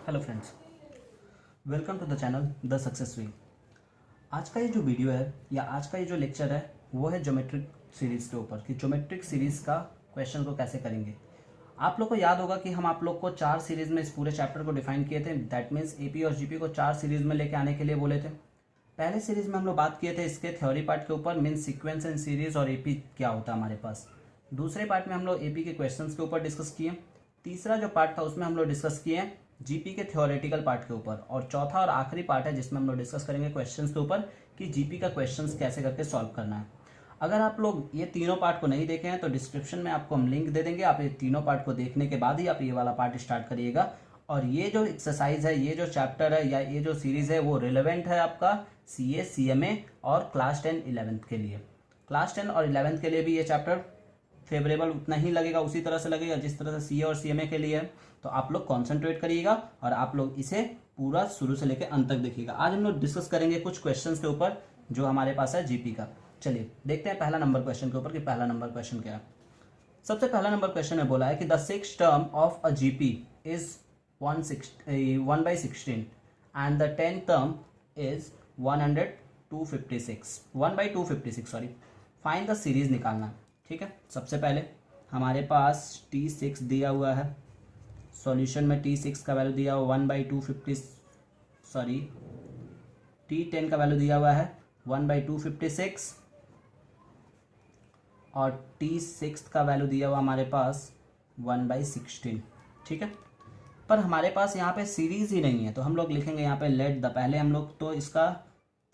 Hello friends, welcome to the channel the success way. आज का ये जो वीडियो है या आज का ये जो लेक्चर है वो है ज्योमेट्रिक सीरीज़ के ऊपर कि ज्योमेट्रिक सीरीज़ का क्वेश्चन को कैसे करेंगे। आप लोग को याद होगा कि हम आप लोग को 4 सीरीज़ में इस पूरे चैप्टर को डिफाइन किए थे। दैट मीन्स एपी और जीपी को 4 सीरीज़ में लेके आने के लिए बोले थे। पहले सीरीज़ में हम लोग बात किए थे इसके थ्योरी पार्ट के ऊपर, मीन्स सीक्वेंस एंड सीरीज़ और एपी क्या होता है हमारे पास। दूसरे पार्ट में हम लोग एपी के क्वेश्चंस के ऊपर डिस्कस किए। तीसरा जो पार्ट था उसमें हम लोग डिस्कस किए जीपी के थ्योरेटिकल पार्ट के ऊपर, और चौथा और आखिरी पार्ट है जिसमें हम लोग डिस्कस करेंगे क्वेश्चंस के ऊपर कि जीपी का क्वेश्चंस कैसे करके सॉल्व करना है। अगर आप लोग ये तीनों पार्ट को नहीं देखे हैं तो डिस्क्रिप्शन में आपको हम लिंक दे देंगे। आप ये तीनों पार्ट को देखने के बाद ही आप ये वाला पार्ट स्टार्ट करिएगा। और ये जो एक्सरसाइज है, ये जो चैप्टर है या ये जो सीरीज है वो रिलेवेंट है आपका सीए, सीएमए और क्लास 10 11th के लिए। क्लास 10 और 11th के लिए भी ये चैप्टर फेवरेबल उतना ही लगेगा, उसी तरह से लगेगा जिस तरह से सीए और सीएमए के लिए है। तो आप लोग कॉन्सेंट्रेट करिएगा और आप लोग इसे पूरा शुरू से लेकर अंत तक देखिएगा। आज हम लोग डिस्कस करेंगे कुछ क्वेश्चंस के ऊपर जो हमारे पास है जीपी का। चलिए देखते हैं पहला नंबर क्वेश्चन के ऊपर कि पहला नंबर क्वेश्चन क्या है। सबसे पहला नंबर क्वेश्चन में बोला है कि the six term of a GP is 1/16 and the 10th term is 1/256 sorry. Find the series निकालना। ठीक है, सबसे पहले हमारे पास T6 दिया हुआ है। सॉल्यूशन में T6 का वैल्यू दिया हुआ 1/250 सॉरी T10 का वैल्यू दिया हुआ है 1/256 और T6 का वैल्यू दिया हुआ हमारे पास 1/16। ठीक है, पर हमारे पास यहाँ पे सीरीज ही नहीं है तो हम लोग लिखेंगे यहाँ पे लेट द। पहले हम लोग तो इसका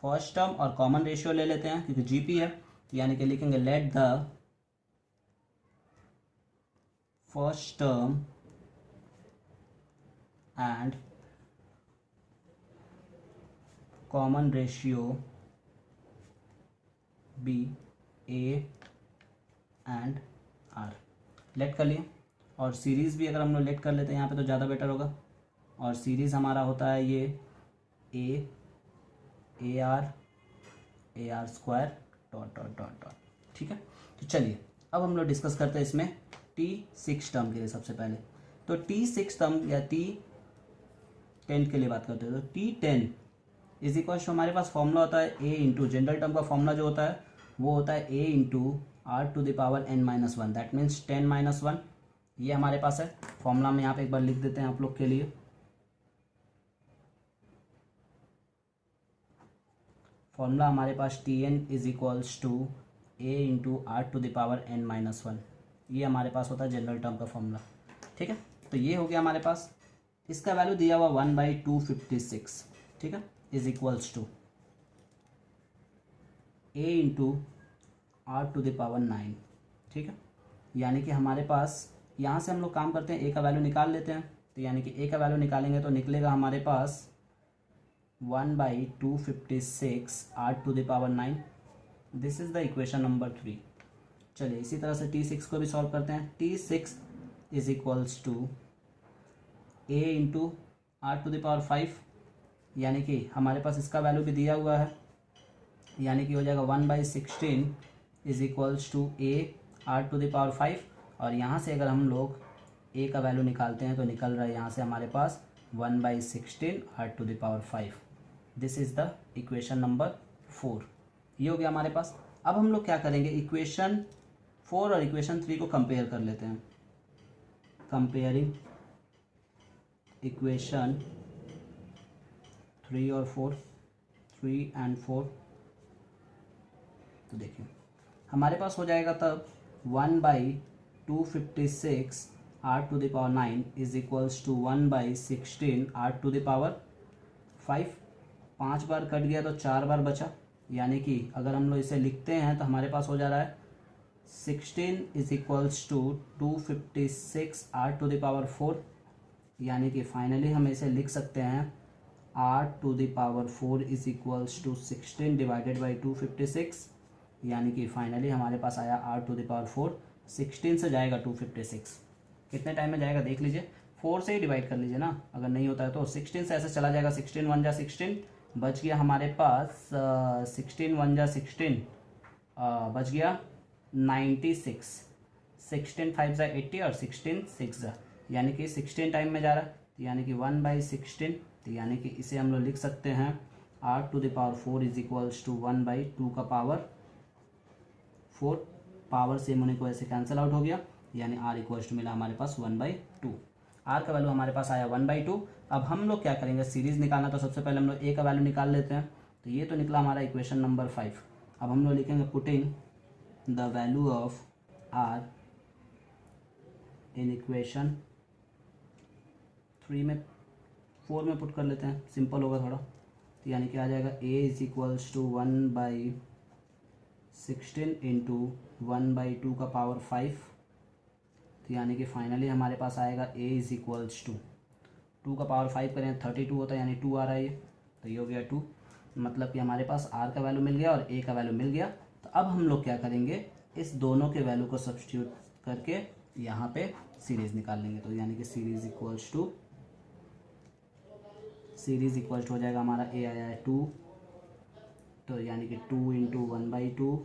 फर्स्ट टर्म और कॉमन रेशियो ले लेते हैं क्योंकि जीपी है, यानी कि लिखेंगे let the first term and common ratio be A and R। Let कर लिए, और सीरीज़ भी अगर हम लोग लेट कर लेते हैं यहाँ पे तो ज़्यादा बेटर होगा। और सीरीज़ हमारा होता है ये A R square dot dot dot dot. ठीक है, तो चलिए अब हम लोग डिस्कस करते हैं इसमें T6 टर्म के लिए। सबसे पहले तो T6 टर्म या T10 के लिए बात करते हैं तो T10 इज इक्वल टू हमारे पास फॉर्मूला होता है A इंटू जनरल टर्म का फॉर्मूला जो होता है वो होता है A into R⁻n-1। That means 10-1 ये हमारे पास है फॉर्मूला में। यहाँ पे एक बार लिख देते हैं आप लोग के लिए। फॉर्मूला हमारे पास Tn is equals to A into R⁻n-1। ये हमारे पास होता है जनरल टर्म का फॉर्मूला। ठीक है, तो ये हो गया हमारे पास। इसका वैल्यू दिया हुआ 1/256। ठीक है, is equals to A into R⁻9। ठीक है, यानी कि हमारे पास यहाँ से हम लोग काम करते हैं, A का वैल्यू निकाल लेते हैं। तो यानी कि A का वैल्यू निकालेंगे तो निकलेगा हमारे पास 1/256 R⁻9। This is the equation number 3। चलिए इसी तरह से T6 को भी सॉल्व करते हैं। T6 is equals to A into R⁵, यानी कि हमारे पास इसका वैल्यू भी दिया हुआ है, यानी कि हो जाएगा 1/16 is equals to A R⁵। और यहाँ से अगर हम लोग A का वैल्यू निकालते हैं तो निकल रहा है यहाँ से हमारे पास 1/16 R⁵। This is the equation number 4। ये हो गया हमारे पास। अब हम लोग क्या करेंगे, इक्वेशन 4 और इक्वेशन 3 को कंपेयर कर लेते हैं। कंपेयरिंग इक्वेशन 3 और 4, 3 and 4, तो देखिए हमारे पास हो जाएगा तब 1/256 R⁻9 is equals to 1/16 R⁵। 5 बार कट गया तो 4 बार बचा, यानी कि अगर हम लोग इसे लिखते हैं तो हमारे पास हो जा रहा है 16 इज इक्वल्स टू 256 R⁴। यानी कि फाइनली हम इसे लिख सकते हैं R⁴ is equals to 16 divided by 256। यानी कि फाइनली हमारे पास आया R⁴। 16 से जाएगा 256, कितने टाइम में जाएगा देख लीजिए। 4 से ही डिवाइड कर लीजिए ना, अगर नहीं होता है तो 16 से ऐसे चला जाएगा। 16 1 जा 16 बच गया हमारे पास 16 1 जा 16 बच गया 96। 16 5 जा 80 और 16 6 जा, यानी कि 16 टाइम में जा रहा है। तो यानी कि 1/16, तो यानी कि इसे हम लोग लिख सकते हैं r⁴ इज इक्वल्स टू 1/2 का पावर 4, पावर सेम होने की वजह से कैंसिल आउट हो गया, यानी r इक्वल्स टू मिला हमारे पास 1/2। r का वैल्यू हमारे पास आया 1/2। अब हम लोग क्या करेंगे, सीरीज निकालना, तो सबसे पहले हम लोग a का वैल्यू निकाल लेते हैं। तो ये तो निकला हमारा इक्वेशन नंबर 5। अब हम लोग लिखेंगे putting the value of r in equation 3 में 4 में पुट कर लेते हैं, सिंपल होगा थोड़ा। तो यानी कि आ जाएगा a is equals to 1/16 into 1/2 का पावर 5। तो यानी कि फाइनली हमारे पास आएगा a इज इक्वल्स टू 2 का पावर 5 करें 32 होता है, यानी 2 आ रहा है ये, तो ये हो गया 2। मतलब कि हमारे पास r का वैल्यू मिल गया और a का वैल्यू मिल गया। तो अब हम लोग क्या करेंगे, इस दोनों के वैल्यू को सब्स्टिट्यूट करके यहाँ पे सीरीज निकाल लेंगे। तो यानी कि सीरीज इक्वल्स हो जाएगा हमारा a आया है 2, तो यानी कि 2 इंटू 1/2,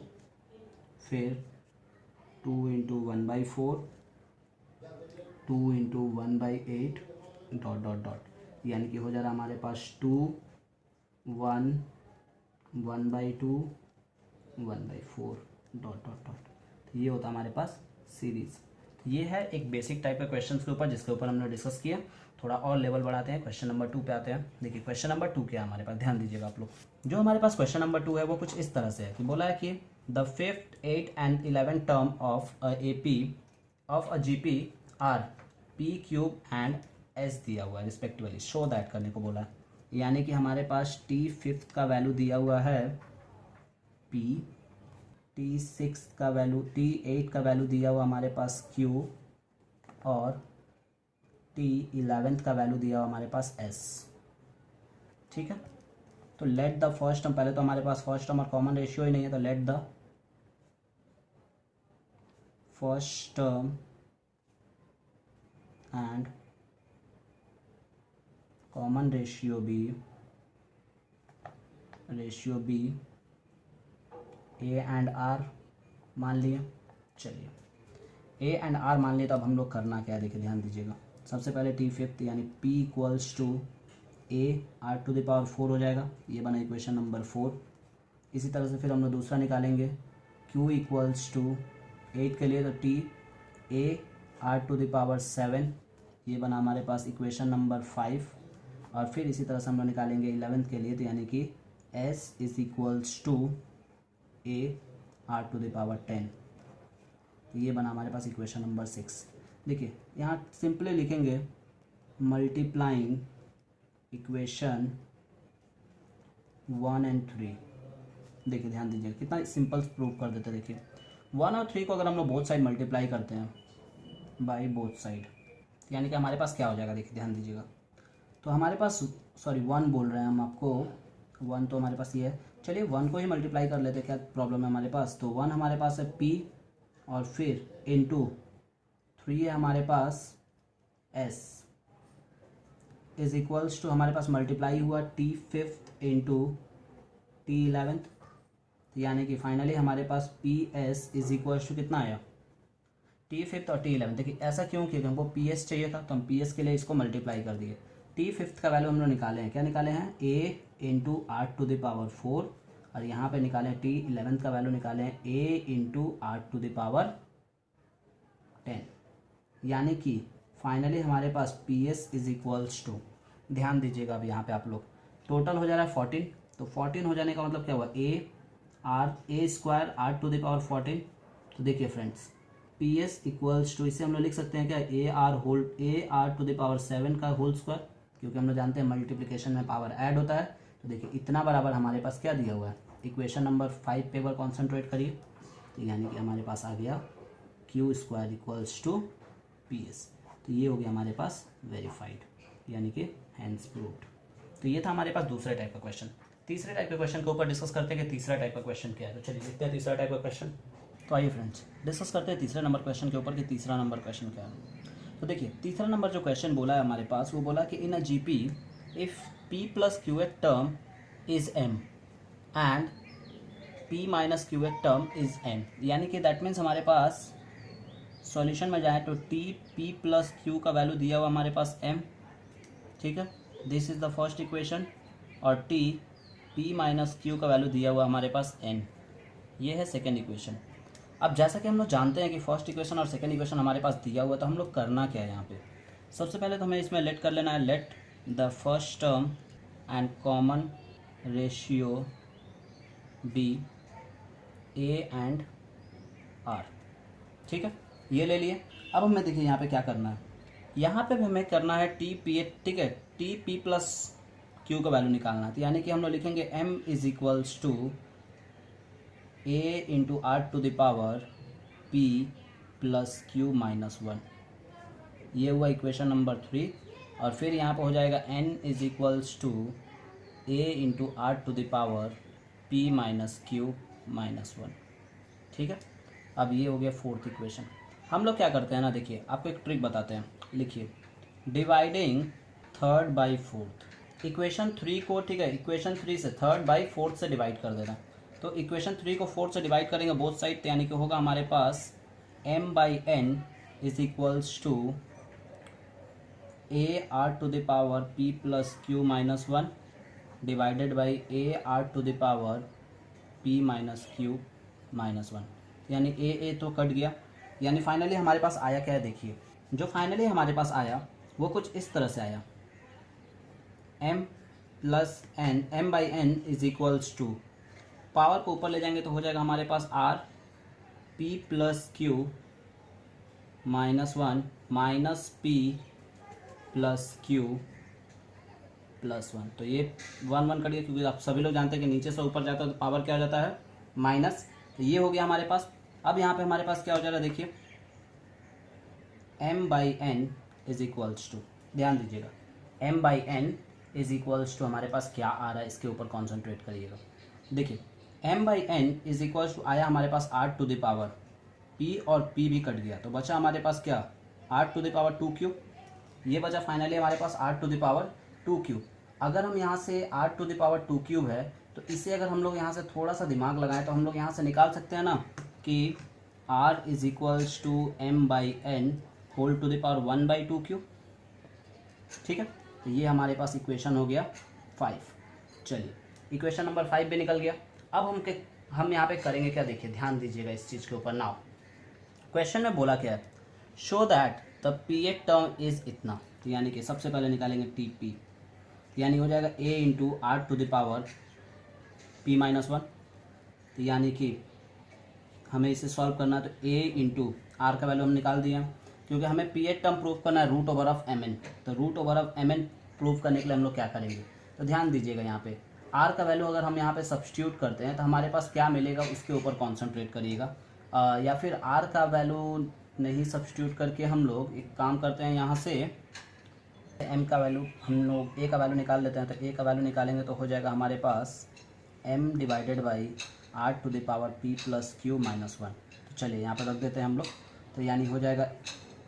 फिर 2 into 1/4, 2 into 1/8 dot dot dot, यानी कि हो जा रहा हमारे पास 2 1 1/2 1/4 डॉट डॉट डॉट। तो ये होता है हमारे पास सीरीज। ये है एक बेसिक टाइप का क्वेश्चन के ऊपर, जिसके ऊपर हमने डिस्कस किया। थोड़ा और लेवल बढ़ाते हैं, क्वेश्चन नंबर 2 पे आते हैं। देखिए क्वेश्चन नंबर 2 क्या है हमारे पास, ध्यान दीजिएगा आप लोग। जो हमारे पास क्वेश्चन नंबर 2 है वो कुछ इस तरह से है कि बोला है कि the 5th 8th and 11th term of a GP are p³ and s दिया हुआ है रिस्पेक्टिवली, शो दैट करने को बोला है। यानी कि हमारे पास t5th का वैल्यू दिया हुआ है p, t6 का वैल्यू, t8 का वैल्यू दिया हुआ हमारे पास q, और t11th का वैल्यू दिया हुआ हमारे पास s। ठीक है, तो लेट द फर्स्ट टर्म, पहले तो हमारे पास फर्स्ट टर्म और कॉमन रेशियो ही नहीं है, तो let the first term and common ratio be a and r मान लिए। चलिए a एंड r मान लिए, तो अब हम लोग करना क्या है, देखिए ध्यान दीजिएगा। सबसे पहले t5th यानी p equals to a r⁴ हो जाएगा, ये बना इक्वेशन नंबर 4। इसी तरह से फिर हम लोग दूसरा निकालेंगे q इक्वल्स टू 8 के लिए, तो t a r⁴, ये बना हमारे पास इक्वेशन नंबर 5। और फिर इसी तरह से हम लोग निकालेंगे 11th के लिए, तो यानी कि s is equals to a r⁻10, तो ये बना हमारे पास इक्वेशन नंबर 6। देखिए यहाँ सिंपली लिखेंगे मल्टीप्लाइंग इक्वेशन 1 एंड 3। देखिए ध्यान दीजिए कितना सिंपल प्रूव कर देते हैं। देखिए 1 और 3 को अगर हम लोग बोथ साइड मल्टीप्लाई करते हैं बाई बोथ साइड, यानी कि हमारे पास क्या हो जाएगा, देखिए ध्यान दीजिएगा। तो हमारे पास, सॉरी 1 बोल रहे हैं हम आपको, 1 तो हमारे पास ये है। चलिए 1 को ही मल्टीप्लाई कर लेते हैं, क्या प्रॉब्लम है हमारे पास। तो 1 हमारे पास है p, और फिर इनटू 3 है हमारे पास s, इज इक्वल्स टू हमारे पास मल्टीप्लाई हुआ t5th इंटू t11th, यानी कि फाइनली हमारे पास ps इज इक्वल्स टू कितना आया, t5th और t11th। देखिए ऐसा क्यों, क्योंकि हमको ps चाहिए था, तो हम ps के लिए इसको मल्टीप्लाई कर दिए। t5th का वैल्यू हम लोग निकाले हैं, क्या निकाले हैं, a इंटू r⁴, और यहाँ पे निकाले t11th का वैल्यू निकाले हैं a इंटू r⁻10, यानी कि फाइनली हमारे पास ps इज इक्वल्स टू, ध्यान दीजिएगा अब यहाँ पे आप लोग, टोटल हो जा रहा है 14। तो 14 हो जाने का मतलब क्या हुआ, a स्क्वायर r⁴। तो देखिए फ्रेंड्स ps इक्वल्स टू, इसे हम लोग लिख सकते हैं क्या, r⁻7 का होल स्क्वायर, क्योंकि हम लोग जानते हैं मल्टीप्लिकेशन में पावर ऐड होता है। तो देखिए इतना बराबर हमारे पास क्या दिया हुआ है, इक्वेशन नंबर 5 पे पर कॉन्सेंट्रेट करिए, तो यानी कि हमारे पास आ गया q square equals to ps। तो ये हो गया हमारे पास वेरीफाइड, यानी कि हैंस प्रूव्ड। तो ये था हमारे पास दूसरे टाइप का क्वेश्चन। तीसरे टाइप के क्वेश्चन के ऊपर डिस्कस करते हैं कि तीसरा टाइप का क्वेश्चन क्या है। तो चलिए देखते हैं तीसरा टाइप का क्वेश्चन। तो आइए फ्रेंड्स डिस्कस करते हैं तीसरे नंबर क्वेश्चन के ऊपर कि तीसरा नंबर क्वेश्चन क्या है। तो देखिए तीसरा नंबर जो क्वेश्चन बोला है हमारे पास, वो बोला कि in a GP if p plus qth term is m and p minus qth term is n, यानी कि दैट मीन्स हमारे पास सॉल्यूशन में जाए तो p प्लस q का वैल्यू दिया हुआ हमारे पास m, ठीक है, this is the first equation. और टी पी माइनस क्यू का वैल्यू दिया हुआ हमारे पास एन, ये है सेकेंड इक्वेशन। अब जैसा कि हम लोग जानते हैं कि फर्स्ट इक्वेशन और सेकेंड इक्वेशन हमारे पास दिया हुआ, तो हम लोग करना क्या है यहाँ पे, सबसे पहले तो हमें इसमें लेट कर लेना है, let the first term and common ratio be A and R. ठीक है, ये ले लिए। अब हमें देखिए यहाँ पे क्या करना है, यहाँ पे भी हमें करना है टी पी ए, ठीक है, टी पी प्लस क्यू का वैल्यू निकालना है। तो यानी कि हम लोग लिखेंगे M is equals to A into are to the power P plus Q minus one, ये हुआ इक्वेशन नंबर 3। और फिर यहाँ पे हो जाएगा N is equals to A into are to the power P minus Q minus one. ठीक है, अब ये हो गया फोर्थ इक्वेशन। हम लोग क्या करते हैं ना, देखिए आपको एक ट्रिक बताते हैं, लिखिए dividing third by fourth, equation 3 को, ठीक है, इक्वेशन 3 से थर्ड बाई फोर्थ से डिवाइड कर देना। तो इक्वेशन 3 को फोर्थ से डिवाइड करेंगे बोथ साइड, यानी कि होगा हमारे पास m by N is equals to A R to the power p plus Q minus one divided by A R to the power p minus Q minus one, यानी A तो cut गया। यानी finally हमारे पास आया क्या है, देखिए जो फाइनली हमारे पास आया वो कुछ इस तरह से आया, m plus N, m by N is equals to, power को ऊपर ले जाएंगे तो हो जाएगा हमारे पास r p plus Q minus one minus p plus Q plus one. तो ये 1 1 कट गया, क्योंकि आप सभी लोग जानते हैं कि नीचे से ऊपर जाता है तो पावर क्या हो जाता है, माइनस। तो ये हो गया हमारे पास। अब यहाँ पे हमारे पास क्या हो जा रहा है, देखिए m by N is equals to, ध्यान दीजिएगा m by N is equals to हमारे पास क्या आ रहा है, इसके ऊपर कॉन्सेंट्रेट करिएगा। देखिए m by N is equals to आया हमारे पास r to the power p, और p भी कट गया तो बचा हमारे पास क्या, r to the power 2 cube, ये बचा फाइनली हमारे पास r to the power 2 cube. अगर हम यहाँ से r to the power 2 cube है, तो इसे अगर हम लोग यहाँ से थोड़ा सा दिमाग लगाएं तो हम लोग यहाँ से निकाल सकते हैं ना कि r is equals to m by N whole to the power 1 by 2 cube. ठीक है, तो ये हमारे पास इक्वेशन हो गया 5। चलिए इक्वेशन नंबर 5 भी निकल गया। अब हम यहाँ पे करेंगे क्या, देखिए ध्यान दीजिएगा इस चीज़ के ऊपर। नाउ क्वेश्चन में बोला क्या है, show that the P a term is इतना, तो यानी कि सबसे पहले निकालेंगे टी पी, यानी हो जाएगा a into are to the power p minus one. तो यानी कि हमें इसे सॉल्व करना है, तो a इंटू आर का वैल्यू हम निकाल दिया, क्योंकि हमें पी ए टर्म प्रूव करना है root over of M N. तो root over of M N prove करने के लिए हम लोग क्या करेंगे, तो ध्यान दीजिएगा यहाँ पे आर का वैल्यू अगर हम यहाँ पे सब्स्टिट्यूट करते हैं तो हमारे पास क्या मिलेगा, उसके ऊपर कॉन्सेंट्रेट करिएगा। या फिर आर का वैल्यू नहीं सब्स्टिट्यूट करके हम लोग एक काम करते हैं, यहाँ से m का वैल्यू हम लोग a का वैल्यू निकाल लेते हैं। तो a का वैल्यू निकालेंगे तो हो जाएगा हमारे पास m divided by are to the power p plus Q minus one. तो चलिए यहाँ पर रख देते हैं हम लोग, तो यानी हो जाएगा,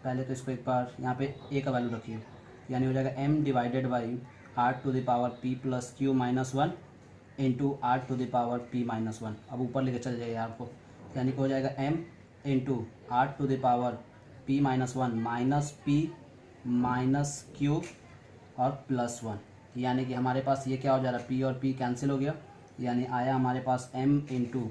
पहले तो इसको एक बार यहाँ पे a का वैल्यू रखिए, यानी हो जाएगा m divided by are to the power p plus Q minus one into are to the power p minus one. अब ऊपर लेके चल जाइए आपको, यानी कि हो जाएगा m into are to the power p minus one minus p minus Q और प्लस वन। यानी कि हमारे पास ये क्या हो जा रहा है, p और p कैंसिल हो गया, यानी आया हमारे पास m into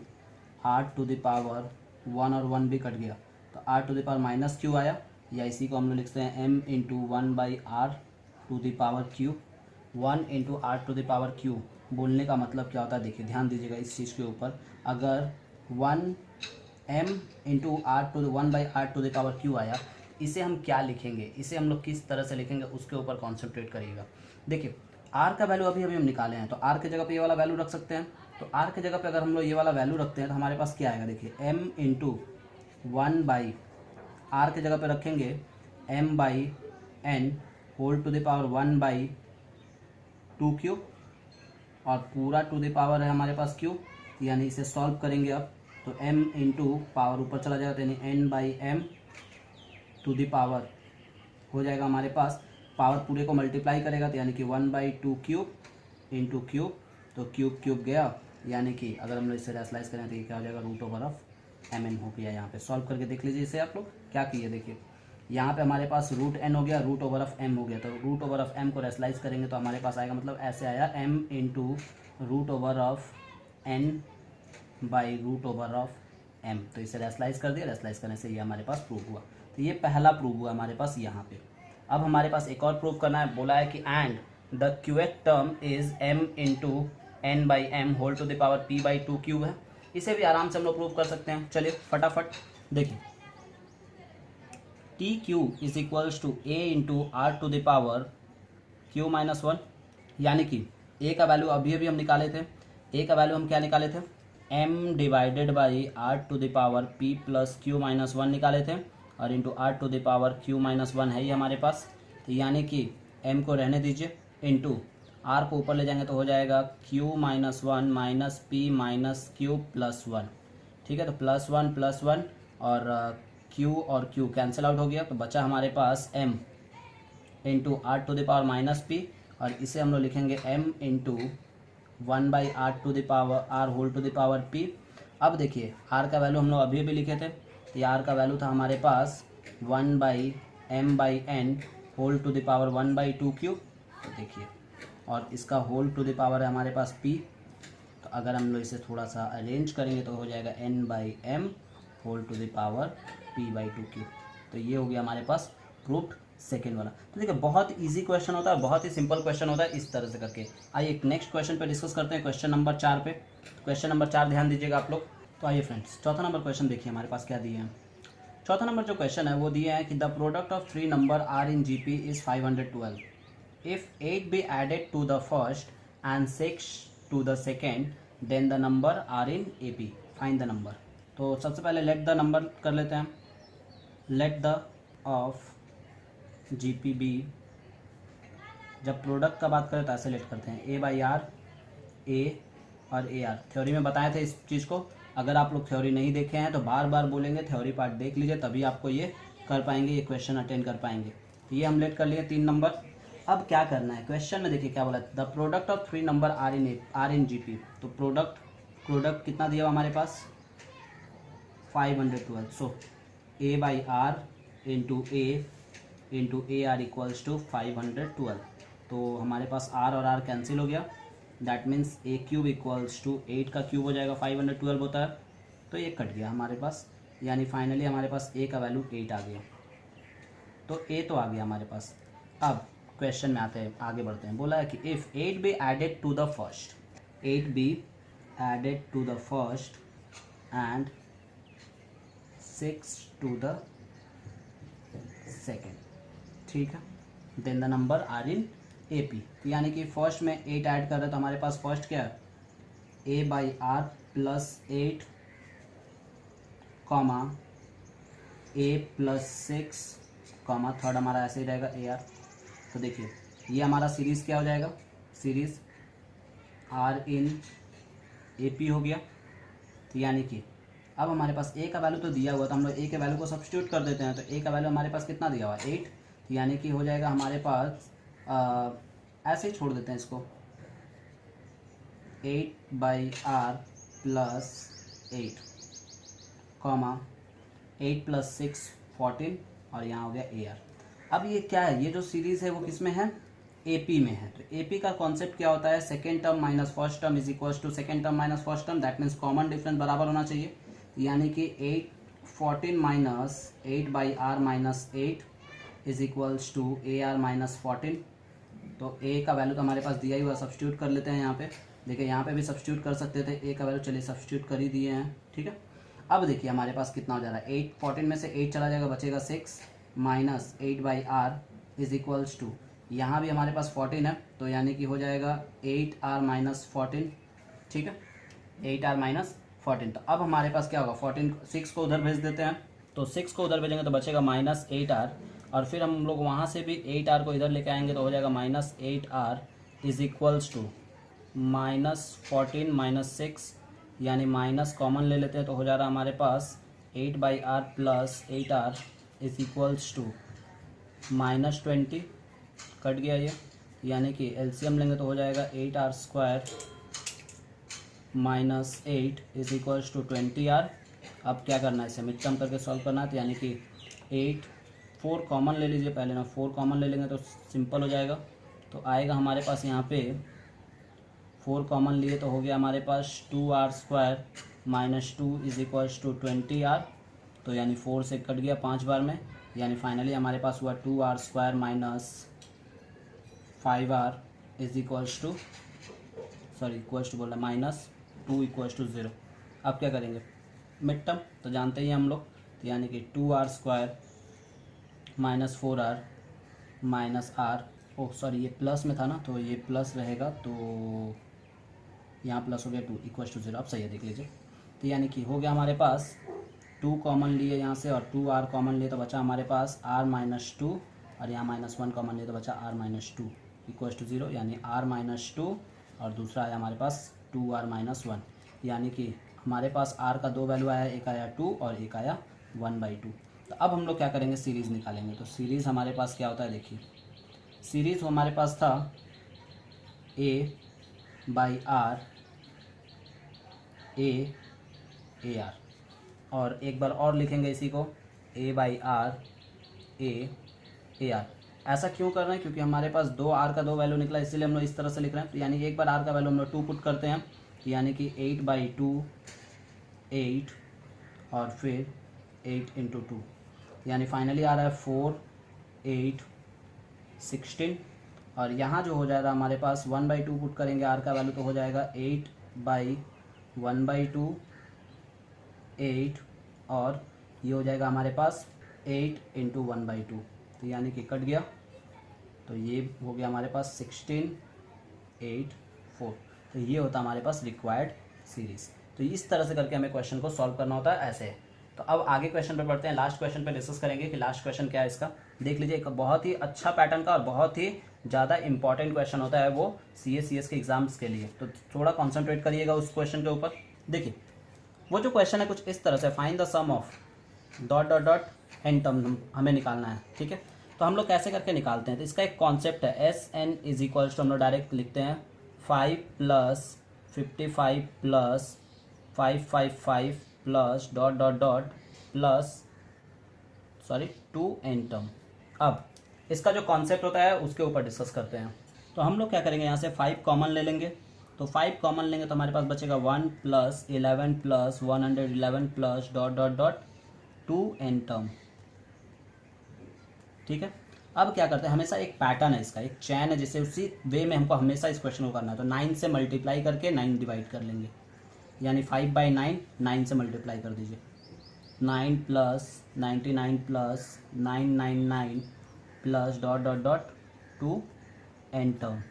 are to the power 1 और 1 भी कट गया, तो r to the power minus Q आया, या इसी को हम लोग लिखते हैं m into 1 by are to the power Q. 1 into are to the power Q बोलने का मतलब क्या होता है, देखिए ध्यान दीजिएगा इस चीज़ के ऊपर। अगर 1 m into are to the 1 by are to the power Q आया, इसे हम क्या लिखेंगे, इसे हम लोग किस तरह से लिखेंगे, उसके ऊपर कॉन्सेंट्रेट करिएगा। देखिए r का वैल्यू अभी हम निकाले हैं, तो r के जगह पे ये वाला वैल्यू रख सकते हैं। तो r के जगह पे अगर हम लोग ये वाला वैल्यू रखते हैं तो हमारे पास क्या आएगा, देखिए m इंटू 1 बाई r के जगह पे रखेंगे m by n whole to the power 1 by 2 cube, और पूरा टू द पावर है हमारे पास क्यू, यानी इसे सॉल्व करेंगे अब, तो m इंटू पावर ऊपर चला जाएगा, यानी n by M to the power हो जाएगा हमारे पास, पावर पूरे को मल्टीप्लाई करेगा तो यानी कि 1 बाई 2 क्यूब इंटू क्यूब, तो क्यूब क्यूब गया, यानी कि अगर हम लोग इसे रैशनलाइज करें तो ये क्या हो जाएगा, root over of M N हो गया। यहाँ पे सॉल्व करके देख लीजिए इसे आप लोग क्या किए, देखिए यहाँ पे हमारे पास रूट एन हो गया, रूट ओवर ऑफ एम हो गया, तो रूट ओवर ऑफ एम को रेशलाइज करेंगे तो हमारे पास आएगा, मतलब ऐसे आया M into root over of N by root over of M. तो इसे रेशलाइज कर दिया, रेशलाइज करने से ये हमारे पास प्रूव हुआ। तो ये पहला प्रूव हुआ हमारे पास यहाँ पे। अब हमारे पास एक और प्रूव करना है, बोला है कि and the qth term is M into N by M whole to the power P by 2 cube है। इसे भी आराम से हम लोग प्रूव कर सकते हैं। चलिए फटाफट देखिए, T Q is equals to A into are to the power Q minus 1, यानी कि ए का वैल्यू अभी अभी हम निकाले थे, ए का वैल्यू हम क्या निकाले थे, m divided by are to the power p plus Q minus 1 निकाले थे, और into are to the power Q minus 1 है ये हमारे पास। तो यानी कि m को रहने दीजिए, इंटू r को ऊपर ले जाएंगे तो हो जाएगा q minus 1 minus p minus q plus 1। ठीक है, तो प्लस वन और q कैंसिल आउट हो गया, तो बचा हमारे पास m into are to the power minus p, और इसे हम लोग लिखेंगे m into 1 by are to the power r whole to the power p. अब देखिए r का वैल्यू हम लोग अभी भी लिखे थे, तो r का वैल्यू था हमारे पास 1 by m by N whole to the power 1 by 2 cube. तो देखिए, और इसका होल टू द पावर है हमारे पास p, तो अगर हम लोग इसे थोड़ा सा अरेंज करेंगे तो हो जाएगा n by M whole to the power p by 2 cube. तो ये हो गया हमारे पास प्रूफ सेकेंड वाला। तो देखिए बहुत इजी क्वेश्चन होता है, बहुत ही सिंपल क्वेश्चन होता है इस तरह से करके। आइए एक नेक्स्ट क्वेश्चन पे डिस्कस करते हैं, क्वेश्चन नंबर 4 पे। क्वेश्चन नंबर 4 ध्यान दीजिएगा आप लोग। तो आइए फ्रेंड्स, चौथा नंबर क्वेश्चन देखिए हमारे पास क्या दिए हैं। चौथा नंबर जो क्वेश्चन है वो दिए हैं कि the product of 3 number are in GP is 512 if 8 be added to the first and 6 to the second then the number are in AP, find the number. तो सबसे पहले लेट द नंबर कर लेते हैं। लेट द ऑफ GPB, जब product का बात करें तो ऐसे लेट करते हैं A बाई आर, A और AR। थ्योरी में बताए थे इस चीज़ को, अगर आप लोग थ्योरी नहीं देखे हैं तो बार बार बोलेंगे थ्योरी पार्ट देख लीजिए, तभी आपको ये कर पाएंगे, ये क्वेश्चन अटेंड कर पाएंगे। तो ये हम लेट कर लिए 3 नंबर। अब क्या करना है, क्वेश्चन में देखिए क्या बोला, the product of 3 number are in GP। तो प्रोडक्ट कितना दिया हुआ हमारे पास 512। So A by r into A into a r equals to 512। तो हमारे पास r और r कैंसिल हो गया, that means a cube equals to 8 का क्यूब हो जाएगा, 512 होता है, तो ये कट गया हमारे पास, यानी फाइनली हमारे पास a का वैल्यू 8 आ गया। तो a तो आ गया हमारे पास। अब क्वेश्चन में आते हैं, आगे बढ़ते हैं। बोला है कि if 8 be added to the first, 8 be added to the first and 6 to the second, ठीक है, then the number are in A P. यानी कि फर्स्ट में 8 ऐड कर रहे हैं तो हमारे पास फर्स्ट क्या है, A by are plus 8 comma A plus 6 comma third हमारा ऐसे ही रहेगा ए आर। तो देखिए ये हमारा सीरीज़ क्या हो जाएगा, series are in A P हो गया। तो यानी कि अब हमारे पास ए का वैल्यू तो दिया हुआ था, हम लोग ए के वैल्यू को सब्स्टिट्यूट कर देते हैं। तो ए का वैल्यू हमारे पास कितना दिया हुआ है 8, यानी कि हो जाएगा हमारे पास ऐसे ही छोड़ देते हैं इसको, 8 by are plus 8 comma 8 plus 6 14, और यहाँ हो गया ए आर। अब ये क्या है, ये जो सीरीज़ है वो किस में है, एपी में है। तो एपी का कॉन्सेप्ट क्या होता है, second term minus first term is equals to second term minus first term, that means common difference बराबर होना चाहिए। यानी कि 14 minus 8 by r minus 8 is equals to A r minus 14। तो ए का वैल्यू तो हमारे पास दिया ही हुआ, सब्स्टिट्यूट कर लेते हैं यहाँ पे। देखिए यहाँ पे भी सब्स्टिट्यूट कर सकते थे, ए का वैल्यू चलिए सब्स्टिट्यूट कर ही दिए हैं, ठीक है। अब देखिए हमारे पास कितना हो जा रहा है, 8 14 में से 8 चला जाएगा, बचेगा 6 minus 8 by r is equals to, यहाँ भी हमारे पास 14 है, तो यानी कि हो जाएगा 8r माइनस 14, ठीक है, 8r माइनस 14। तो अब हमारे पास क्या होगा, 14 6 को उधर भेज देते हैं, तो 6 को उधर भेजेंगे तो बचेगा माइनस 8r, और फिर हम लोग वहाँ से भी 8r को इधर लेके आएंगे तो हो जाएगा minus 8r is equals to minus 14 minus 6, यानी माइनस कॉमन ले लेते हैं तो हो जा रहा है हमारे पास 8 by are plus 8r is equals to minus 20, कट गया ये, यानी कि एलसीएम लेंगे तो हो जाएगा 8r square minus 8 is equals to 20r। अब क्या करना है, इसे मिड टर्म करके सॉल्व करना है, तो यानी कि 8 4 कॉमन ले लीजिए पहले ना, 4 कॉमन ले लेंगे तो सिंपल हो जाएगा। तो आएगा हमारे पास यहाँ पे 4 कॉमन लिए तो हो गया हमारे पास 2r² minus 2 is equals to 20r। तो यानी 4 से कट गया 5 बार में, यानी फाइनली हमारे पास हुआ 2r² minus 5r is equals to equals to बोला माइनस 2 इक्वल्स टू 0। अब क्या करेंगे मिड टर्म, तो जानते ही हम लोग, तो यानी कि 2r² minus 4r minus r, oh sorry ये प्लस में था ना, तो ये प्लस रहेगा, तो यहाँ प्लस हो गया 2 इक्वल्स टू 0। अब सही है देख लीजिए। तो यानी कि हो गया हमारे पास 2 कॉमन लिए यहाँ से और 2r कॉमन लिए तो बचा हमारे पास r माइनस 2, और यहाँ माइनस 1 कॉमन लिए तो बचा r माइनस 2 इक्वल्स टू 0, यानी r माइनस 2 और दूसरा आया हमारे पास 2r माइनस 1, यानी कि हमारे पास r का 2 वैल्यू आया, एक आया 2 और एक आया 1/2। तो अब हम लोग क्या करेंगे सीरीज़ निकालेंगे। तो सीरीज़ हमारे पास क्या होता है देखिए, सीरीज़ हमारे पास था a/r a/r, और एक बार और लिखेंगे इसी को a/r a/r। ऐसा क्यों कर रहे हैं, क्योंकि हमारे पास 2r का 2 वैल्यू निकला, इसीलिए हम लोग इस तरह से लिख रहे हैं। तो यानी एक बार r का वैल्यू हम लोग 2 पुट करते हैं, तो यानी कि 8/2 8 और फिर 8 इंटू 2, यानी फाइनली आ रहा है 4 8 16। और यहाँ जो हो जाएगा हमारे पास 1/2 पुट करेंगे r का वैल्यू, तो हो जाएगा 8/1/2 8, और ये हो जाएगा हमारे पास 8 इंटू 1/2, तो यानी कि कट गया, तो ये हो गया हमारे पास 16 8 4। तो ये होता है हमारे पास रिक्वायर्ड सीरीज़। तो इस तरह से करके हमें क्वेश्चन को सॉल्व करना होता है ऐसे। तो अब आगे क्वेश्चन पे बढ़ते हैं, लास्ट क्वेश्चन पे डिस्कस करेंगे कि लास्ट क्वेश्चन क्या है इसका। देख लीजिए, एक बहुत ही अच्छा पैटर्न का और बहुत ही ज़्यादा इंपॉर्टेंट क्वेश्चन होता है वो CS के एग्जाम्स के लिए, तो थोड़ा कॉन्सेंट्रेट करिएगा उस क्वेश्चन के ऊपर। देखिए वो जो क्वेश्चन है कुछ इस तरह से, find the sum of ... n term हमें निकालना है, ठीक है। तो हम लोग कैसे करके निकालते हैं, तो इसका एक कॉन्सेप्ट है SN इज इक्वल्स टू, हम लोग डायरेक्ट लिखते हैं 5 + 55 + 555 प्लस ... प्लस 2n टर्म। अब इसका जो कॉन्सेप्ट होता है उसके ऊपर डिस्कस करते हैं। तो हम लोग क्या करेंगे, यहाँ से 5 कॉमन ले लेंगे, तो 5 कॉमन लेंगे तो हमारे पास बचेगा 1 + 11 + 111 प्लस ... 2n टर्म, ठीक है। अब क्या करते हैं, हमेशा एक पैटर्न है इसका, एक चैन है, जिससे उसी वे में हमको हमेशा इस क्वेश्चन को करना है। तो 9 से मल्टीप्लाई करके 9 डिवाइड कर लेंगे, यानी 5/9 9 से मल्टीप्लाई कर दीजिए, 9 + 99 + 999 प्लस ... 2n टर्म।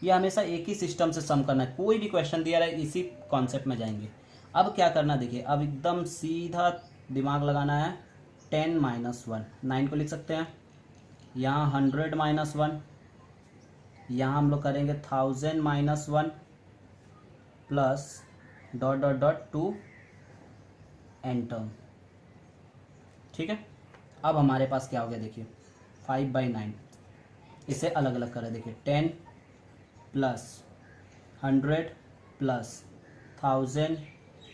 ये हमेशा एक ही सिस्टम से सम करना है, कोई भी क्वेश्चन दिया रहा है इसी कॉन्सेप्ट में जाएंगे। अब क्या करना देखिए, अब एकदम सीधा दिमाग लगाना है, 10 - 1 9 को लिख सकते हैं, यहाँ 100 - 1, यहाँ हम लोग करेंगे 1000 - 1 प्लस ... 2n टर्म, ठीक है। अब हमारे पास क्या हो गया देखिए, 5/9, इसे अलग अलग करें, देखिए 10 + 100 + 1000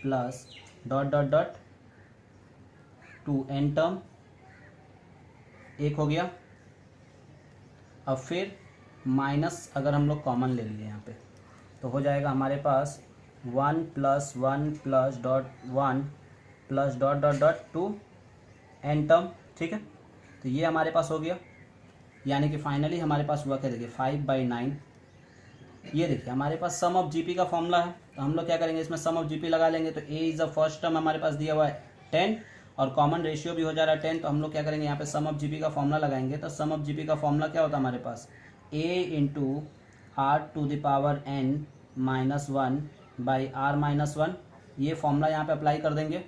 प्लस ... 2n टर्म, एक हो गया। अब फिर माइनस अगर हम लोग कॉमन ले लिए यहाँ पे, तो हो जाएगा हमारे पास 1 + 1 प्लस ... 1 प्लस ... 2n टर्म, ठीक है। तो ये हमारे पास हो गया, यानी कि फाइनली हमारे पास हुआ क्या देखिए 5/9। ये देखिए हमारे पास सम ऑफ जीपी का फॉर्मूला है, तो हम लोग क्या करेंगे इसमें सम ऑफ जीपी लगा लेंगे। तो a is the first term हमारे पास दिया हुआ है 10, और कॉमन रेशियो भी हो जा रहा है 10, तो हम लोग क्या करेंगे यहाँ पे सम ऑफ जीपी का फॉर्मूला लगाएंगे। तो सम ऑफ जीपी का फॉर्मूला क्या होता है हमारे पास, a × r⁴ -1/r-1, ये फॉर्मूला यहाँ पे अप्लाई कर देंगे,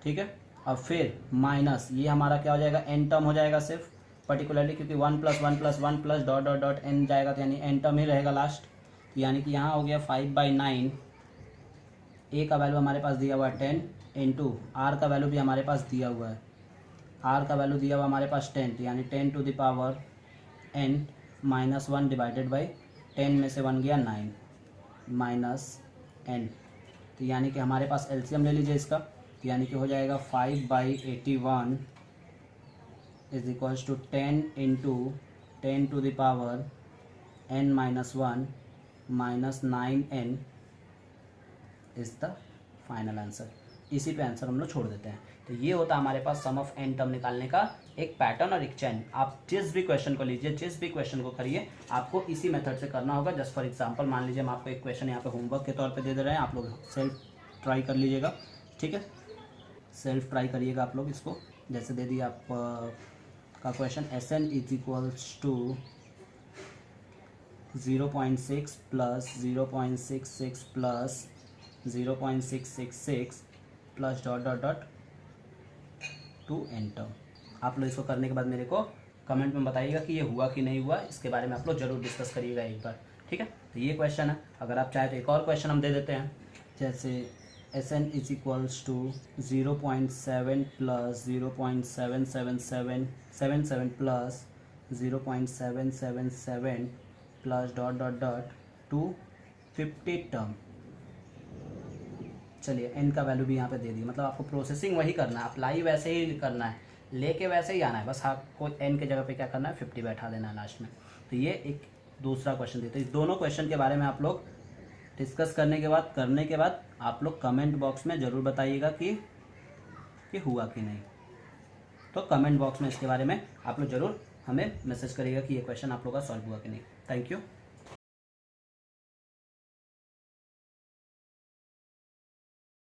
ठीक है। अब फिर माइनस ये हमारा क्या हो जाएगा, n टर्म हो जाएगा सिर्फ पर्टिकुलरली, क्योंकि 1 + 1 + 1 प्लस ... n जाएगा, तो यानी n टर्म ही रहेगा लास्ट। यानी कि यहाँ हो गया 5/9, a का वैल्यू हमारे पास दिया हुआ है 10 इंटू r का वैल्यू भी हमारे पास दिया हुआ है, r का वैल्यू दिया हुआ हमारे पास 10, तो यानी 10 to the power n - 1 divided by 10 में से 1 गया 9 माइनस n, तो यानी कि हमारे पास एलसीएम ले लीजिए इसका, तो यानी कि हो जाएगा 5/81 is equals to 10 into 10 to the power n-1 minus 9n is the final answer. इसी पे आंसर हम लोग छोड़ देते हैं। तो ये होता है हमारे पास सम ऑफ n टर्म निकालने का एक पैटर्न और एक चैन। आप जिस भी क्वेश्चन को लीजिए, जिस भी क्वेश्चन को करिए, आपको इसी मेथड से करना होगा। जस्ट फॉर एग्जांपल मान लीजिए हम आपको एक क्वेश्चन यहाँ पे होमवर्क के तौर पे दे रहे हैं, आप लोग सेल्फ ट्राई कर लीजिएगा, ठीक है। सेल्फ ट्राई करिएगा आप लोग इसको। जैसे दे दिया आप का question Sn is equals to 0.6 plus 0.66 plus 0.666 plus dot dot dot to n term. आप लोग इसको करने के बाद मेरे को कमेंट में बताइएगा कि ये हुआ कि नहीं हुआ। इसके बारे में आप लोग जरूर डिस्कस करिएगा एक बार, ठीक है। तो ये क्वेश्चन है। अगर आप चाहे तो एक और क्वेश्चन हम दे देते हैं। जैसे Sn is equals to 0.7 plus 0.777 plus 0.777 plus dot dot dot 250 term. चलिए n का वैल्यू भी यहाँ पे दे दी। मतलब आपको प्रोसेसिंग वही करना है, अप्लाई वैसे ही करना है, लेके वैसे ही आना है। बस आपको n के जगह पे क्या करना है, 50 बैठा देना है लास्ट में। तो ये एक दूसरा क्वेश्चन देते हैं। इस दोनों क्वेश्चन के बारे में आप लोग डिस्कस करने के बाद आप लोग कमेंट बॉक्स में ज़रूर बताइएगा कि हुआ कि नहीं। तो कमेंट बॉक्स में इसके बारे में आप लोग ज़रूर हमें मैसेज करिएगा कि ये क्वेश्चन आप लोग का सॉल्व हुआ कि नहीं। Thank you.